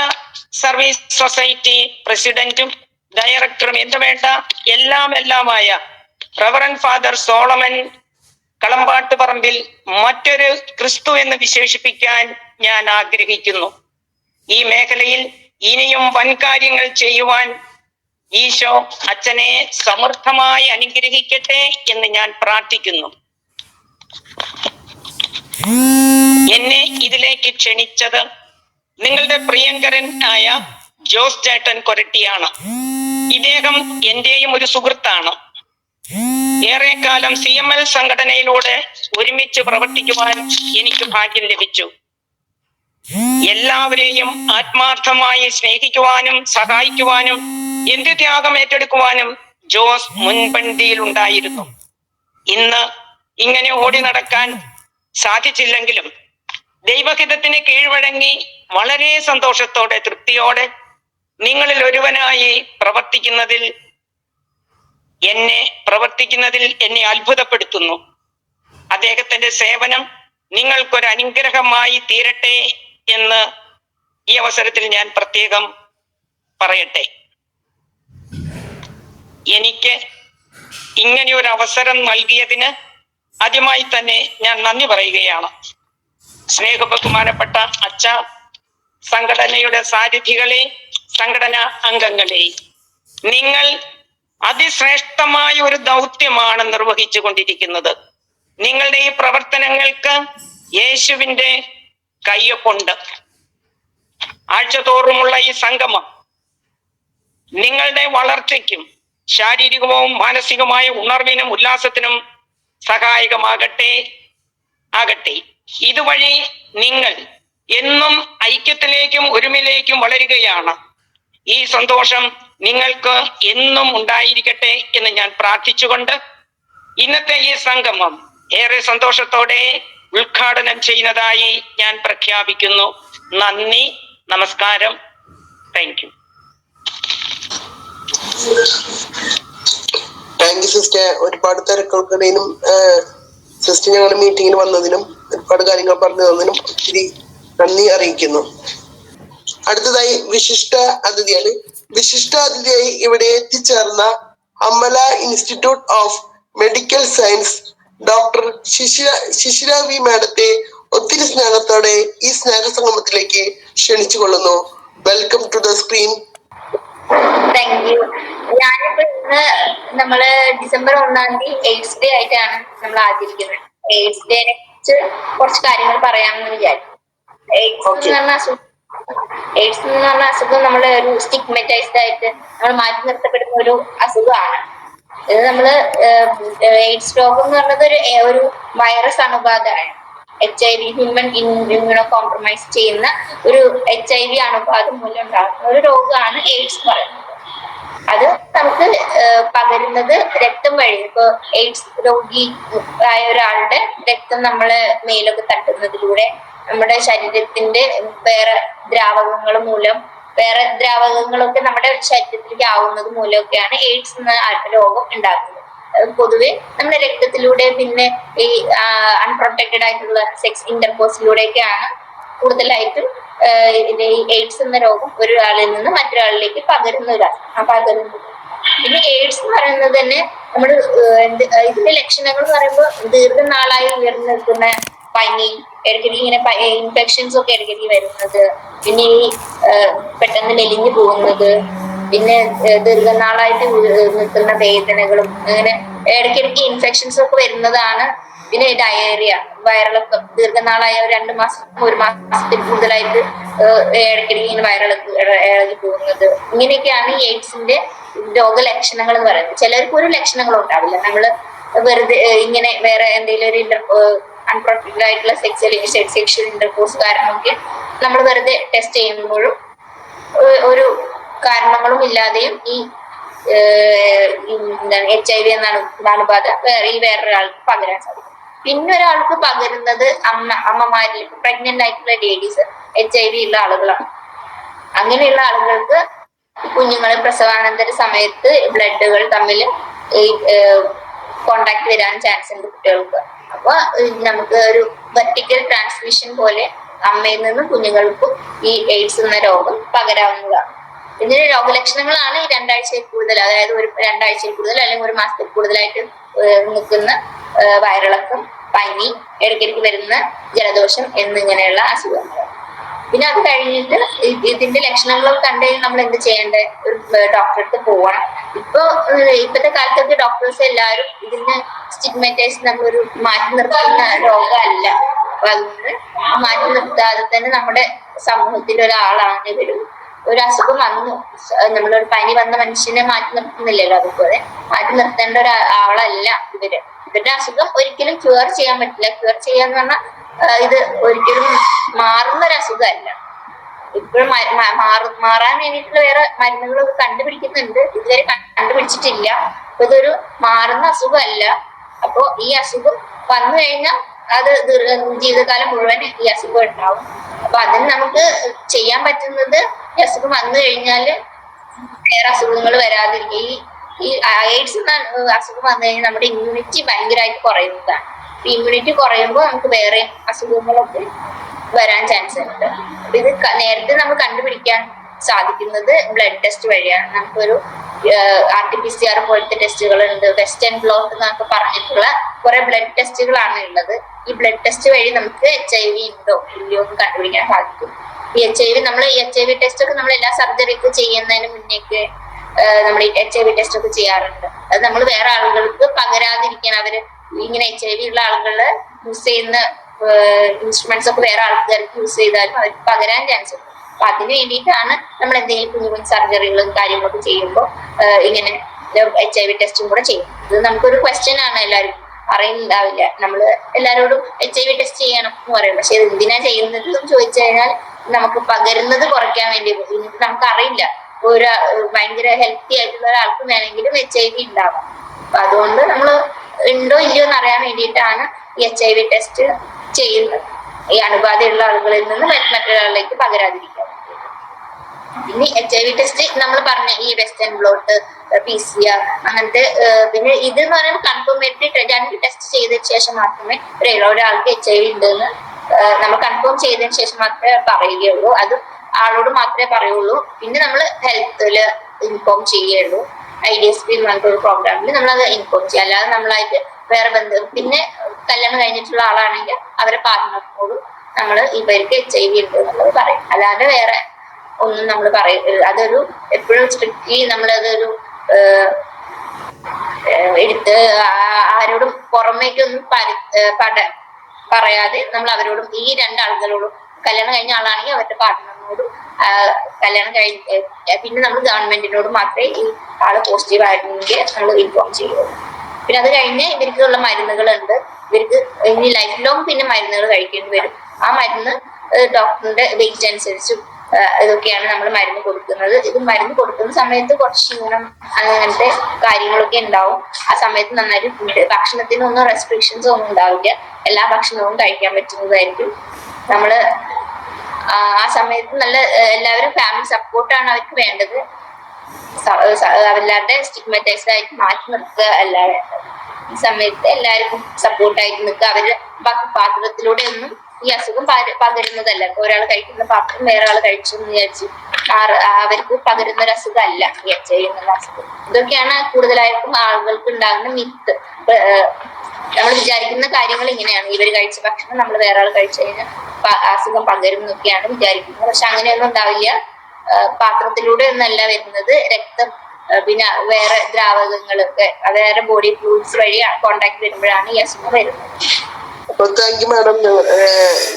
സർവീസ് സൊസൈറ്റി പ്രസിഡന്റും ഡയറക്ടറും എന്ന് വേണ്ട എല്ലാമായ റവറൻഡ് ഫാദർ സോളമൻ കളമ്പാട്ടുപറമ്പിൽ മറ്റൊരു ക്രിസ്തു എന്ന് വിശേഷിപ്പിക്കാൻ ഞാൻ ആഗ്രഹിക്കുന്നു. ഈ മേഖലയിൽ ഇനിയും വൻകാര്യങ്ങൾ ചെയ്യുവാൻ ഈശോ അച്ഛനെ സമൃദ്ധമായി അനുഗ്രഹിക്കട്ടെ എന്ന് ഞാൻ പ്രാർത്ഥിക്കുന്നു. എന്നെ ഇതിലേക്ക് ക്ഷണിച്ചത് നിങ്ങളുടെ പ്രിയങ്കരനായ ജോസ് ചേട്ടൻ കൊരട്ടിയാണ്. ഇദ്ദേഹം എന്റെയും ഒരു സുഹൃത്താണ്. ഏറെക്കാലം CML സംഘടനയിലൂടെ ഒരുമിച്ച് പ്രവർത്തിക്കുവാൻ എനിക്ക് ഭാഗ്യം ലഭിച്ചു. എല്ലാവരെയും ആത്മാർത്ഥമായി സ്നേഹിക്കുവാനും സഹായിക്കുവാനും എന്ത് ത്യാഗം ഏറ്റെടുക്കുവാനും ജോസ് മുൻപന്തിയിൽ ഉണ്ടായിരുന്നു. ഇന്ന് ഇങ്ങനെ ഓടി നടക്കാൻ സാധിച്ചില്ലെങ്കിലും ദൈവഹിതത്തിന് കീഴ്വഴങ്ങി വളരെ സന്തോഷത്തോടെ തൃപ്തിയോടെ നിങ്ങളിൽ ഒരുവനായി പ്രവർത്തിക്കുന്നതിൽ എന്നെ അത്ഭുതപ്പെടുത്തുന്നു. അദ്ദേഹത്തിന്റെ സേവനം നിങ്ങൾക്കൊരു അനുഗ്രഹമായി തീരട്ടെ എന്ന് ഈ അവസരത്തിൽ ഞാൻ പ്രത്യേകം പറയട്ടെ. എനിക്ക് ഇങ്ങനെ ഒരു അവസരം നൽകിയതിന് ആദ്യമായി തന്നെ ഞാൻ നന്ദി പറയുകയാണ്. സ്നേഹബഹുമാനപ്പെട്ട അച്ഛ, സംഘടനയുടെ സാരഥികളെ, സംഘടനാ അംഗങ്ങളെ, നിങ്ങൾ അതിശ്രേഷ്ഠമായ ഒരു ദൗത്യമാണ് നിർവഹിച്ചു കൊണ്ടിരിക്കുന്നത്. നിങ്ങളുടെ ഈ പ്രവർത്തനങ്ങൾക്ക് യേശുവിന്റെ കയ്യൊപ്പുണ്ട്. ആഴ്ചതോറുമുള്ള ഈ സംഗമം നിങ്ങളുടെ വളർച്ചയ്ക്കും ശാരീരികവും മാനസികമായ ഉണർവിനും ഉല്ലാസത്തിനും സഹായകമാകട്ടെ. ഇതുവഴി നിങ്ങൾ എന്നും ഐക്യത്തിലേക്കും ഒരുമിലേക്കും വളരുകയാണ്. ഈ സന്തോഷം നിങ്ങൾക്ക് എന്നും ഉണ്ടായിരിക്കട്ടെ എന്ന് ഞാൻ പ്രാർത്ഥിച്ചുകൊണ്ട് ഇന്നത്തെ ഈ സംഗമം ഏറെ സന്തോഷത്തോടെ ഉദ്ഘാടനം ചെയ്യുന്നതായി ഞാൻ പ്രഖ്യാപിക്കുന്നു. നന്ദി, നമസ്കാരം. Thank you. Thank you sister. ഒരുപാട് തിരക്കുകൾക്കിടയിലും സിസ്റ്റർ ഞങ്ങളുടെ മീറ്റിങ്ങിന് വന്നതിനും ഒരുപാട് കാര്യങ്ങൾ പറഞ്ഞു തന്നതിനും ഒത്തിരി നന്ദി അറിയിക്കുന്നു. അടുത്തതായി വിശിഷ്ട അതിഥിയായി ഇവിടെ എത്തിച്ചേർന്ന Amala institute of medical science doctor Shishira V മാഡത്തെ ഒത്തിരി സ്നേഹത്തോടെ ഈ സ്നേഹസംഗമത്തിലേക്ക് ക്ഷണിച്ചു കൊള്ളുന്നു. Welcome to the screen. Thank you. ഞാനിപ്പോ ഇന്ന് നമ്മള് ഡിസംബർ 1-ാം തീയതി എയ്ഡ്സ് ഡേ ആയിട്ടാണ് നമ്മൾ ആചരിക്കുന്നത്. എയ്ഡ്സ് ഡേനെ കുറിച്ച് കുറച്ച് കാര്യങ്ങൾ പറയാമെന്ന് വിചാരിച്ചു. എയ്ഡ്സ് എന്ന് പറഞ്ഞ അസുഖം നമ്മള് ഒരു സ്റ്റിഗ്മറ്റൈസ്ഡ് ആയിട്ട് നമ്മൾ മാറ്റി നിർത്തപ്പെടുന്ന ഒരു അസുഖമാണ്. ഇത് നമ്മള് എയ്ഡ്സ് രോഗം എന്ന് പറഞ്ഞത് ഒരു വൈറസ് അണുബാധയാണ്. HIV ഹ്യൂമൻ ഇമ്മ്യൂണോ കോംപ്രമൈസ് ചെയ്യുന്ന ഒരു HIV അണുബാധ മൂലം ഉണ്ടാകുന്ന ഒരു രോഗമാണ് എയ്ഡ്സ് എന്ന് പറയുന്നത്. അത് നമുക്ക് പകരുന്നത് രക്തം വഴി. ഇപ്പൊ എയ്ഡ്സ് രോഗി ആയ ഒരാളുടെ രക്തം നമ്മള് മേലൊക്കെ തട്ടുന്നതിലൂടെ നമ്മുടെ ശരീരത്തിന്റെ വേറെ ദ്രാവകങ്ങളൊക്കെ നമ്മുടെ ശരീരത്തിലേക്ക് ആവുന്നത് മൂലമൊക്കെയാണ് എയ്ഡ്സ് എന്ന രോഗം ഉണ്ടാകുന്നത്. പൊതുവെ നമ്മുടെ രക്തത്തിലൂടെ, പിന്നെ ഈ അൺപ്രൊട്ടക്റ്റഡ് ആയിട്ടുള്ള സെക്സ് ഇന്റർകോഴ്സിലൂടെയൊക്കെയാണ് കൂടുതലായിട്ടും ഈ എയ്ഡ്സ് എന്ന രോഗം ഒരാളിൽ നിന്ന് മറ്റൊരാളിലേക്ക് പകരുന്നത്. പിന്നെ എയ്ഡ്സ് എന്ന് പറയുന്നത് തന്നെ നമ്മൾ ഇതിന്റെ ലക്ഷണങ്ങൾ എന്ന് പറയുമ്പോൾ ദീർഘനാളായി ഉയർന്നു നിൽക്കുന്ന പനി, ഇടയ്ക്കിടയ്ക്ക് ഇങ്ങനെ ഇൻഫെക്ഷൻസ് ഒക്കെ ഇടയ്ക്കിടയ്ക്ക് വരുന്നത്, പിന്നെ ഈ പെട്ടെന്ന് മെലിഞ്ഞു പോകുന്നത്, പിന്നെ ദീർഘനാളായിട്ട് നിൽക്കുന്ന വേദനകളും, അങ്ങനെ ഇടയ്ക്കിടയ്ക്ക് ഇൻഫെക്ഷൻസ് ഒക്കെ വരുന്നതാണ്. പിന്നെ ഡയേറിയ, വയറിളക്കം, ദീർഘനാളായ 2 മാസം 1 മാസത്തിൽ കൂടുതലായിട്ട് ഇടയ്ക്കിടയ്ക്ക് ഇങ്ങനെ ഇളകി പോകുന്നത്, ഇങ്ങനെയൊക്കെയാണ് ഈ എയ്ഡ്സിന്റെ രോഗലക്ഷണങ്ങൾ എന്ന് പറയുന്നത്. ചിലർക്ക് ഒരു ലക്ഷണങ്ങളും ഉണ്ടാവില്ല. നമ്മള് വെറുതെ ഇങ്ങനെ വേറെ എന്തെങ്കിലും ഒരു അൺപ്രൊട്ടക്റ്റഡ് ആയിട്ടുള്ള സെക്ഷൽ ഇന്റർകോഴ്സ് കാരണമൊക്കെ നമ്മൾ വെറുതെ ടെസ്റ്റ് ചെയ്യുമ്പോഴും ഒരു കാരണങ്ങളും ഇല്ലാതെയും ഈ HIV എന്നാണ് അണുബാധ വേറൊരാൾക്ക് പകരാൻ സാധിക്കും. പിന്നെ ഒരാൾക്ക് പകരുന്നത് അമ്മമാരിൽ പ്രഗ്നന്റ് ആയിട്ടുള്ള ലേഡീസ് HIV ഉള്ള ആളുകളാണ്. അങ്ങനെയുള്ള ആളുകൾക്ക് കുഞ്ഞുങ്ങളെ പ്രസവാനന്തര സമയത്ത് ബ്ലഡുകൾ തമ്മിൽ കോണ്ടാക്ട് വരാൻ ചാൻസ് ഉണ്ട് കുട്ടികൾക്ക്. അപ്പൊ നമുക്ക് ഒരു വെർട്ടിക്കൽ ട്രാൻസ്മിഷൻ പോലെ അമ്മയിൽ നിന്നും കുഞ്ഞുങ്ങൾക്കും ഈ എയ്ഡ്സ് എന്ന രോഗം പകരാവുന്നതാണ്. ഇതിന്റെ രോഗലക്ഷണങ്ങളാണ് ഈ 2 ആഴ്ചയിൽ കൂടുതൽ, അതായത് ഒരു 2 ആഴ്ചയിൽ കൂടുതൽ അല്ലെങ്കിൽ 1 മാസത്തിൽ കൂടുതലായിട്ട് നിൽക്കുന്ന വയറിളക്കം, പനി, ഇടയ്ക്കിടയ്ക്ക് വരുന്ന ജലദോഷം എന്നിങ്ങനെയുള്ള അസുഖങ്ങൾ. പിന്നെ അത് കഴിഞ്ഞിട്ട് ഇതിന്റെ ലക്ഷണങ്ങളൊക്കെ കണ്ടുകഴിഞ്ഞാൽ നമ്മൾ എന്ത് ചെയ്യേണ്ടത്? ഒരു ഡോക്ടറെ അടുത്ത് പോകണം. ഇപ്പോഴത്തെ കാലത്തൊക്കെ ഡോക്ടേഴ്സ് എല്ലാവരും ഇതിന് സ്റ്റിഗ്മറ്റൈസ് നമ്മളൊരു മാറ്റി നിർത്തുന്ന രോഗമല്ല. അപ്പൊ അതുകൊണ്ട് മാറ്റി നിർത്താതെ തന്നെ നമ്മുടെ സമൂഹത്തിൽ ഒരാളാണ് ഇവരും. ഒരു അസുഖം വന്നു, നമ്മളൊരു പനി വന്ന മനുഷ്യനെ മാറ്റി നിർത്തുന്നില്ലല്ലോ, അതുപോലെ മാറ്റി നിർത്തേണ്ട ഒരാളല്ല ഇവര്. ഇവരുടെ അസുഖം ഒരിക്കലും ക്യൂർ ചെയ്യാൻ പറ്റില്ല. ക്യൂർ ചെയ്യാന്ന് പറഞ്ഞാൽ ഇത് ഒരിക്കലും മാറുന്ന ഒരു അസുഖമല്ല. ഇപ്പോഴും മാറാൻ വേണ്ടിയിട്ടുള്ള വേറെ മരുന്നുകളൊക്കെ കണ്ടുപിടിക്കുന്നുണ്ട്, ഇതുവരെ കണ്ടുപിടിച്ചിട്ടില്ല. അപ്പൊ ഇതൊരു മാറുന്ന അസുഖമല്ല. അപ്പൊ ഈ അസുഖം വന്നു കഴിഞ്ഞാൽ അത് ജീവിതകാലം മുഴുവൻ ഈ അസുഖം ഉണ്ടാവും. അപ്പൊ അതിന് നമുക്ക് ചെയ്യാൻ പറ്റുന്നത്, ഈ അസുഖം വന്നു കഴിഞ്ഞാല് വേറെ അസുഖങ്ങൾ വരാതിരിക്കും. ഈ എയ്ഡ്സ് എന്ന അസുഖം വന്നു കഴിഞ്ഞാൽ നമ്മുടെ ഇമ്മ്യൂണിറ്റി ഭയങ്കരമായിട്ട് കുറയുന്നതാണ്. ഇമ്മ്യൂണിറ്റി കുറയുമ്പോൾ നമുക്ക് വേറെ അസുഖങ്ങളൊക്കെ വരാൻ ചാൻസ് ഉണ്ട്. അപ്പൊ ഇത് നേരത്തെ നമ്മൾ കണ്ടുപിടിക്കാൻ സാധിക്കുന്നത് ബ്ലഡ് ടെസ്റ്റ് വഴിയാണ്. നമുക്കൊരു RT-PCR പോലത്തെ ടെസ്റ്റുകളുണ്ട്, വെസ്റ്റേൺ ബ്ലോട്ട് എന്നൊക്കെ പറഞ്ഞിട്ടുള്ള കുറെ ബ്ലഡ് ടെസ്റ്റുകളാണ് ഉള്ളത്. ഈ ബ്ലഡ് ടെസ്റ്റ് വഴി നമുക്ക് HIV ഉണ്ടോ ഇല്ലയോ എന്ന് കണ്ടുപിടിക്കാൻ സാധിക്കും. ഈ HIV ടെസ്റ്റ് ഒക്കെ നമ്മൾ എല്ലാ സർജറിക്ക് ചെയ്യുന്നതിന് മുന്നേക്ക് നമ്മൾ ഈ HIV ടെസ്റ്റ് ഒക്കെ ചെയ്യാറുണ്ട്. അത് നമ്മൾ വേറെ ആളുകൾക്ക് പകരാതിരിക്കാൻ, അവര് ഇങ്ങനെ HIV ഉള്ള ആളുകള് യൂസ് ചെയ്യുന്ന ഇൻസ്ട്രുമെന്റ്സ് ഒക്കെ വേറെ ആൾക്കാർക്ക് യൂസ് ചെയ്താലും അവർക്ക് പകരാൻ ചാൻസ് ഉണ്ട്. അപ്പൊ അതിന് വേണ്ടിയിട്ടാണ് നമ്മൾ എന്തെങ്കിലും കുഞ്ഞു കുഞ്ഞു സർജറികളും കാര്യങ്ങളൊക്കെ ചെയ്യുമ്പോൾ ഇങ്ങനെ HIV ടെസ്റ്റും കൂടെ ചെയ്യും. ഇത് നമുക്കൊരു ക്വസ്റ്റ്യൻ ആണ്, എല്ലാവരും അറിയുന്നുണ്ടാവില്ല. നമ്മള് എല്ലാവരോടും HIV ടെസ്റ്റ് ചെയ്യണം എന്ന് പറയും. പക്ഷെ ഇത് എന്തിനാ ചെയ്യുന്നത് എന്ന് ചോദിച്ചു കഴിഞ്ഞാൽ നമുക്ക് പകരുന്നത് കുറയ്ക്കാൻ വേണ്ടി. നമുക്കറിയില്ല, ഒരു ഭയങ്കര ഹെൽത്തി ആയിട്ടുള്ള ഒരാൾക്ക് വേണമെങ്കിലും HIV ഉണ്ടാവാം. അപ്പൊ അതുകൊണ്ട് നമ്മൾ ഉണ്ടോ ഇല്ലയോ എന്ന് അറിയാൻ വേണ്ടിയിട്ടാണ് ഈ HIV ടെസ്റ്റ് ചെയ്യുന്നത്. ഈ അണുബാധയുള്ള ആളുകളിൽ നിന്ന് മറ്റൊരാളിലേക്ക് പകരാതിരിക്കാൻ. പിന്നെ HIV ടെസ്റ്റ് നമ്മൾ പറഞ്ഞ ഈ വെസ്റ്റേൺ ബ്ലോട്ട്, PCR അങ്ങനത്തെ, പിന്നെ ഇത് എന്ന് പറയുമ്പോൾ കൺഫർമേറ്ററി 2 ടെസ്റ്റ് ചെയ്തതിന് ശേഷം മാത്രമേ ഒരാൾക്ക് HIV ഉണ്ടെന്ന് നമ്മൾ കൺഫേം ചെയ്തതിന് ശേഷം മാത്രമേ പറയുകയുള്ളൂ. അത് ആളോട് മാത്രമേ പറയുള്ളൂ. പിന്നെ നമ്മൾ ഹെൽത്തില് ഇൻഫോം ചെയ്യുള്ളൂ. IDSP എന്ന് പറഞ്ഞിട്ടൊരു പ്രോഗ്രാമിൽ നമ്മളത് ഇൻഫോം ചെയ്യും. അല്ലാതെ നമ്മളായിട്ട് വേറെ ബന്ധം. പിന്നെ കല്യാണം കഴിഞ്ഞിട്ടുള്ള ആളാണെങ്കിൽ അവരെ പാർട്ട്ണറിനോടും നമ്മൾ ഇവർക്ക് HIV ഉണ്ട് എന്നുള്ളത് പറയും. അല്ലാതെ വേറെ ഒന്നും നമ്മൾ പറയും. അതൊരു എപ്പോഴും സ്ട്രിക്റ്റ്ലി നമ്മളതൊരു എടുത്ത് ആരോടും പുറമേക്കൊന്നും പറയാതെ നമ്മൾ അവരോടും, ഈ 2 ആളുകളോടും, കല്യാണം കഴിഞ്ഞ ആളാണെങ്കിൽ അവരുടെ പാർട്ട്ണറിനോടും, കല്യാണം പിന്നെ നമ്മൾ ഗവൺമെന്റിനോട് മാത്രമേ ഈ ആള് പോസിറ്റീവ് ആയിരുന്നെങ്കിൽ നമ്മൾ ഇൻഫോം ചെയ്യുള്ളൂ. പിന്നെ അത് കഴിഞ്ഞ് ഇവർക്കുള്ള മരുന്നുകളുണ്ട്. ഇവർക്ക് ഇനി ലൈഫ് ലോങ് പിന്നെ മരുന്നുകൾ കഴിക്കേണ്ടി വരും. ആ മരുന്ന് ഡോക്ടറിന്റെ വെയിറ്റ് അനുസരിച്ചും ഇതൊക്കെയാണ് നമ്മൾ മരുന്ന് കൊടുക്കുന്നത്. ഇത് മരുന്ന് കൊടുക്കുന്ന സമയത്ത് കുറച്ച് ക്ഷീണം അങ്ങനത്തെ കാര്യങ്ങളൊക്കെ ഉണ്ടാവും. ആ സമയത്ത് നന്നായിട്ട് ഭക്ഷണത്തിനൊന്നും റെസ്ട്രിക്ഷൻസ് ഒന്നും ഉണ്ടാവില്ല. എല്ലാ ഭക്ഷണവും കഴിക്കാൻ പറ്റുന്നതായിരിക്കും. നമ്മള് ആ സമയത്ത് നല്ല എല്ലാവരും ഫാമിലി സപ്പോർട്ടാണ് അവർക്ക് വേണ്ടത്. എല്ലാവരുടെ സ്റ്റിഗ്മറ്റൈസ്ഡ് ആയിട്ട് മാറ്റി നിർത്തുക അല്ല വേണ്ടത്. ഈ സമയത്ത് എല്ലാവർക്കും സപ്പോർട്ടായിട്ട് നിൽക്കുക. അവര് പാത്രത്തിലൂടെ ഒന്നും ഈ അസുഖം പകരുന്നതല്ല. ഇപ്പൊ ഒരാൾ കഴിക്കുന്ന പാത്രം വേറെ ആൾ കഴിച്ചു എന്ന് വിചാരിച്ച് അവർക്ക് പകരുന്ന ഒരു അസുഖമല്ല ഈ HIV എന്നുള്ള അസുഖം. ഇതൊക്കെയാണ് കൂടുതലായിട്ടും ആളുകൾക്ക് ഉണ്ടാകുന്ന മിത്ത്. നമ്മൾ വിചാരിക്കുന്ന കാര്യങ്ങൾ ഇങ്ങനെയാണ്, ഇവർ കഴിച്ച ഭക്ഷണം നമ്മൾ വേറെ ആൾ കഴിച്ചു കഴിഞ്ഞാൽ അസുഖം പകരും എന്നൊക്കെയാണ് വിചാരിക്കുന്നത്. പക്ഷെ അങ്ങനെയൊന്നും ഉണ്ടാവില്ല. പാത്രത്തിലൂടെ ഒന്നല്ല വരുന്നത്, രക്തം പിന്നെ വേറെ ദ്രാവകങ്ങളൊക്കെ വേറെ ബോഡി ഫ്ലൂയിഡ്സ് വഴി കോണ്ടാക്ട് വരുമ്പോഴാണ് ഈ അസുഖം വരുന്നത്. അപ്പൊ താങ്ക് യു മാഡം,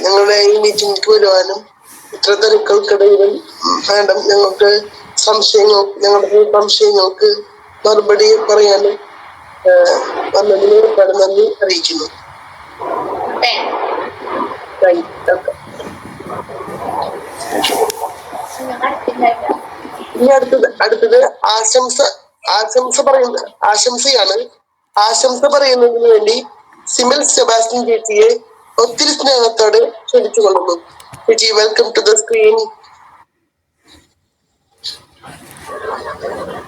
ഞങ്ങളുടെ ഈ മീറ്റിംഗിലേക്ക് വരുവാനും ഇത്ര തിരക്കുകൾക്കിടയിലും മാഡം ഞങ്ങളുടെ സംശയങ്ങൾക്ക് മറുപടി പറയാനും വന്നതിന് ഒരുപാട് നന്ദി അറിയിക്കുന്നു. ഇനി അടുത്തത് ആശംസയാണ്. ആശംസ പറയുന്നതിന് വേണ്ടി സിമിൽ സെബാസ്റ്റ്യൻ ചേച്ചിയെ ഒത്തിരി സ്നേഹത്തോടെ ക്ഷണിച്ചുകൊള്ളുന്നു. ചേച്ചി, welcome to the screen.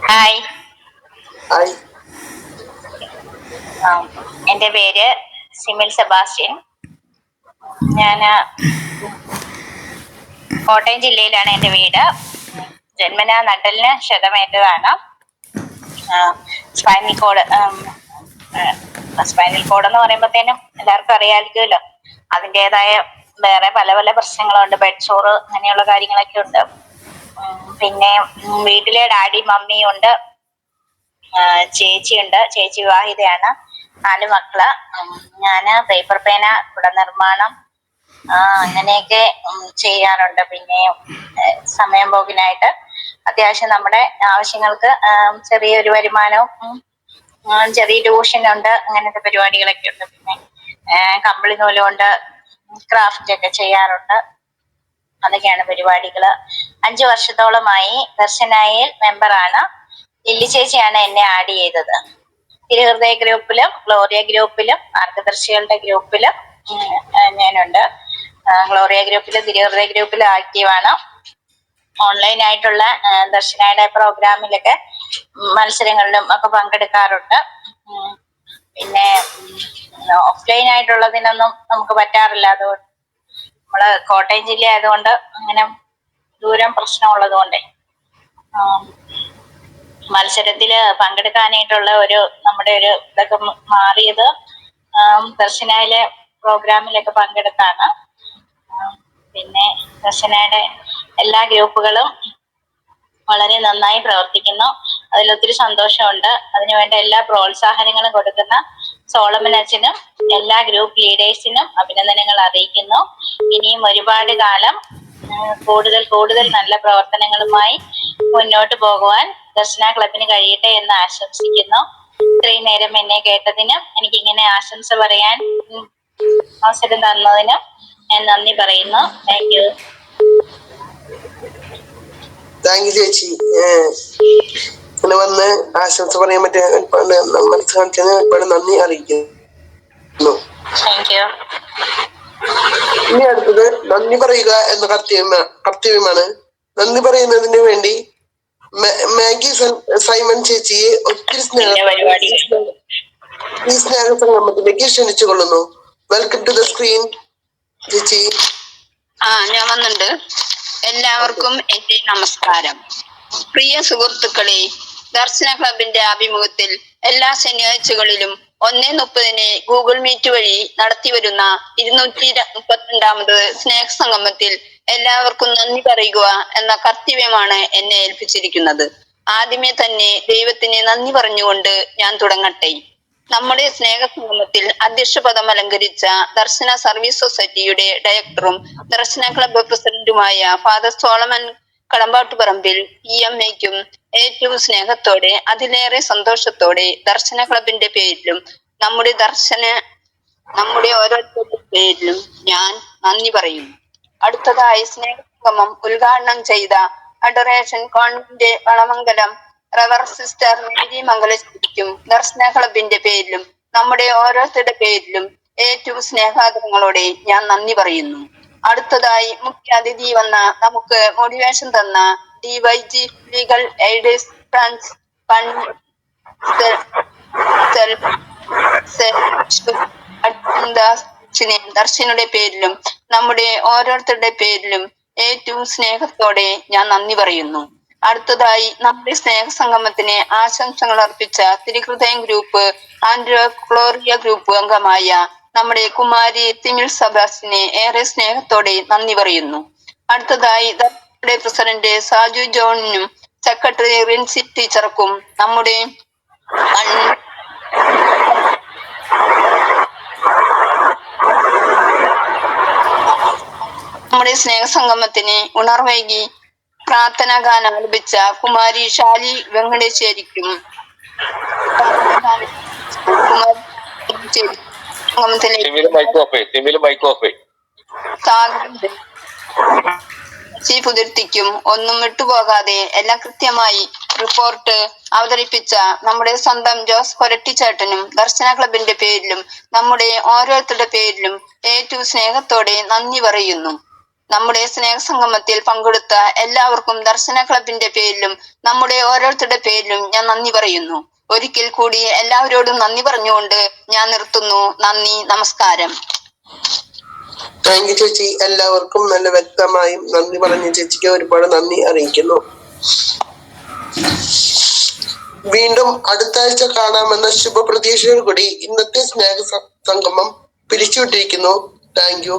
Hi, hi. എൻ്റെ പേര് സിമിൽ സെബാസ്റ്റ്യൻ. ഞാൻ കോട്ടയം ജില്ലയിലാണ് എൻ്റെ വീട്. ജന്മനാ നട്ടലിന് ക്ഷതമേറ്റതാണ്. സ്പൈനൽ കോഡ് എന്ന് പറയുമ്പോഴത്തേനും എല്ലാവർക്കും അറിയാമായിരിക്കുമല്ലോ, അതിൻ്റെതായ വേറെ പല പല പ്രശ്നങ്ങളുണ്ട്. ബെഡ് ചോറ് അങ്ങനെയുള്ള കാര്യങ്ങളൊക്കെ ഉണ്ട്. പിന്നെ വീട്ടിലെ ഡാഡി മമ്മിയും ഉണ്ട്, ചേച്ചിയുണ്ട്. ചേച്ചി വിവാഹിതയാണ്, 4 മക്കള്. ഞാന് പേപ്പർ പേന, കുടനിർമ്മാണം അങ്ങനെയൊക്കെ ചെയ്യാറുണ്ട്. പിന്നെ സമയം പോക്കിനായിട്ട് അത്യാവശ്യം നമ്മുടെ ആവശ്യങ്ങൾക്ക് ചെറിയൊരു വരുമാനവും ചെറിയ ട്യൂഷൻ ഉണ്ട്, അങ്ങനത്തെ പരിപാടികളൊക്കെ ഉണ്ട്. പിന്നെ കമ്പിളി നൂല് കൊണ്ട് ക്രാഫ്റ്റ് ഒക്കെ ചെയ്യാറുണ്ട്. അതൊക്കെയാണ് പരിപാടികള്. 5 വർഷത്തോളമായി ദർശനായിൽ മെമ്പറാണ്. ലില്ലി ചേച്ചിയാണ് എന്നെ ആഡ് ചെയ്തത്. തിരുഹൃദയ ഗ്രൂപ്പിലും ഗ്ലോറിയ ഗ്രൂപ്പിലും മാർഗദർശികളുടെ ഗ്രൂപ്പിലും ഞാനുണ്ട്. ഗ്ലോറിയ ഗ്രൂപ്പിലും തിരുഹൃദയ ഗ്രൂപ്പിലും ആക്റ്റീവാണ്. ഓൺലൈൻ ആയിട്ടുള്ള ദർശനയുടെ പ്രോഗ്രാമിലൊക്കെ മത്സരങ്ങളിലും ഒക്കെ പങ്കെടുക്കാറുണ്ട്. പിന്നെ ഓഫ്ലൈൻ ആയിട്ടുള്ളതിനൊന്നും നമുക്ക് പറ്റാറില്ല. അതുകൊണ്ട് നമ്മള് കോട്ടയം ജില്ല ആയതുകൊണ്ട് അങ്ങനെ ദൂരം പ്രശ്നമുള്ളത് കൊണ്ടേ മത്സരത്തില് പങ്കെടുക്കാനായിട്ടുള്ള നമ്മുടെ ഒരു ഇതൊക്കെ മാറിയത് ദർശനയിലെ പ്രോഗ്രാമിലൊക്കെ പങ്കെടുത്താണ്. പിന്നെ ദർശനയുടെ എല്ലാ ഗ്രൂപ്പുകളും വളരെ നന്നായി പ്രവർത്തിക്കുന്നു. അതിലൊത്തിരി സന്തോഷമുണ്ട്. അതിനുവേണ്ട എല്ലാ പ്രോത്സാഹനങ്ങളും കൊടുക്കുന്ന സോളമൻ അച്ഛനും എല്ലാ ഗ്രൂപ്പ് ലീഡേഴ്സിനും അഭിനന്ദനങ്ങൾ അറിയിക്കുന്നു. ഇനിയും ഒരുപാട് കാലം കൂടുതൽ നല്ല പ്രവർത്തനങ്ങളുമായി മുന്നോട്ട് പോകുവാൻ ദർശന ക്ലബിന് കഴിയട്ടെ എന്ന് ആശംസിക്കുന്നു. ഇത്രയും നേരം എന്നെ കേട്ടതിനും എനിക്കിങ്ങനെ ആശംസ പറയാൻ അവസരം തന്നതിനും ഞാൻ നന്ദി പറയുന്നു. Thank you. ചേച്ചി. ഇങ്ങനെ വന്ന് ആശംസ പറയാൻ പറ്റിയ മനസ്സ് കാണിച്ചതിന് ഒരുപാട് നന്ദി അറിയിക്കുന്നു. ഇനി അടുത്തത് നന്ദി പറയുക എന്ന കർത്തവ്യമാണ്. നന്ദി പറയുന്നതിന് വേണ്ടി മാഗി സൈമൺ ചേച്ചിയെ ഒത്തിരി ഈ സ്നേഹ സംഗമത്തിലേക്ക് ക്ഷണിച്ചു കൊള്ളുന്നു. വെൽക്കം ടു ദ സ്ക്രീൻ ചേച്ചി. ഞാൻ വന്നിട്ടുണ്ട്. എല്ലാവർക്കും എന്റെ നമസ്കാരം. പ്രിയ സുഹൃത്തുക്കളെ, ദർശന ക്ലബിന്റെ ആഭിമുഖ്യത്തിൽ എല്ലാ ശനിയാഴ്ചകളിലും 1:30 ഗൂഗിൾ മീറ്റ് വഴി നടത്തിവരുന്ന 232ാമത് സ്നേഹ സംഗമത്തിൽ എല്ലാവർക്കും നന്ദി പറയുക എന്ന കർത്തവ്യമാണ് എന്നെ ഏൽപ്പിച്ചിരിക്കുന്നത്. ആദ്യമേ തന്നെ ദൈവത്തിന് നന്ദി പറഞ്ഞുകൊണ്ട് ഞാൻ തുടങ്ങട്ടെ. നമ്മുടെ സ്നേഹ സംഗമത്തിൽ അധ്യക്ഷ പദം അലങ്കരിച്ച ദർശന സർവീസ് സൊസൈറ്റിയുടെ ഡയറക്ടറും ദർശന ക്ലബ് പ്രസിഡന്റുമായ ഫാദർ സോളമൻ കടമ്പാട്ടുപറമ്പിൽ EMAയ്ക്കും ഏറ്റവും സ്നേഹത്തോടെ അതിലേറെ സന്തോഷത്തോടെ ദർശന ക്ലബിന്റെ പേരിലും നമ്മുടെ ഓരോരുത്തരുടെ പേരിലും ഞാൻ നന്ദി പറയുന്നു. അടുത്തതായി സ്നേഹസംഗമം ഉദ്ഘാടനം ചെയ്ത അഡോറേഷൻ കോൺവെന്റ് വളമംഗലം റവർ സിസ്റ്റർ മേരി മംഗലശ്ശേരിക്കും ദർശന ക്ലബിന്റെ പേരിലും നമ്മുടെ ഓരോരുത്തരുടെ പേരിലും ഏറ്റവും സ്നേഹാദരങ്ങളോടെ ഞാൻ നന്ദി പറയുന്നു. അടുത്തതായി മുഖ്യാതിഥി വന്ന നമുക്ക് മോട്ടിവേഷൻ തന്ന DYG ലീഗൽ എയ്ഡേഴ്സ് ഫ്രാൻസ് ദർശനയുടെ പേരിലും നമ്മുടെ ഓരോരുത്തരുടെ പേരിലും ഏറ്റവും സ്നേഹത്തോടെ ഞാൻ നന്ദി പറയുന്നു. അടുത്തതായി നമ്മുടെ സ്നേഹ സംഗമത്തിന് ആശംസകൾ അർപ്പിച്ച തിരുഹൃദയം ഗ്രൂപ്പ് ആൻഡ് ഗ്ലോറിയ ഗ്രൂപ്പ് അംഗമായ നമ്മുടെ കുമാരി സിമിൽ സെബാസ്റ്റിനെ ഏറെ സ്നേഹത്തോടെ നന്ദി പറയുന്നു. അടുത്തതായി ദർശനയുടെ പ്രസിഡന്റ് സാജു ജോണിനും സെക്രട്ടറി റിൻസി ടീച്ചർക്കും നമ്മുടെ സ്നേഹ സംഗമത്തിന് ഉണർവേകി പ്രാർത്ഥനാ ഗാനം ആലപിച്ച കുമാരി ഷാലി വെങ്കടേശ്വരിക്കും പുതിർത്തിക്കും ഒന്നും വിട്ടുപോകാതെ എല്ലാം കൃത്യമായി റിപ്പോർട്ട് അവതരിപ്പിച്ച നമ്മുടെ സ്വന്തം ജോസ് കൊരട്ടിച്ചേട്ടനും ദർശന ക്ലബിന്റെ പേരിലും നമ്മുടെ ഓരോരുത്തരുടെ പേരിലും ഏറ്റവും സ്നേഹത്തോടെ നന്ദി പറയുന്നു. നമ്മുടെ സ്നേഹ സംഗമത്തിൽ പങ്കെടുത്ത എല്ലാവർക്കും ദർശന ക്ലബിന്റെ പേരിലും നമ്മുടെ ഓരോരുത്തരുടെ പേരിലും ഞാൻ നന്ദി പറയുന്നു. ഒരിക്കൽ കൂടി എല്ലാവരോടും നന്ദി പറഞ്ഞുകൊണ്ട് ഞാൻ നിർത്തുന്നു. നന്ദി, നമസ്കാരം. താങ്ക് യു ചേച്ചി. എല്ലാവർക്കും നല്ല വ്യക്തമായും നന്ദി പറഞ്ഞ ചേച്ചിക്ക് ഒരുപാട് നന്ദി അറിയിക്കുന്നു. വീണ്ടും അടുത്ത ആഴ്ച കാണാമെന്ന ശുഭപ്രതീക്ഷയോടുകൂടി ഇന്നത്തെ സ്നേഹ സംഗമം പിരിച്ചുവിട്ടിരിക്കുന്നു. Thank you.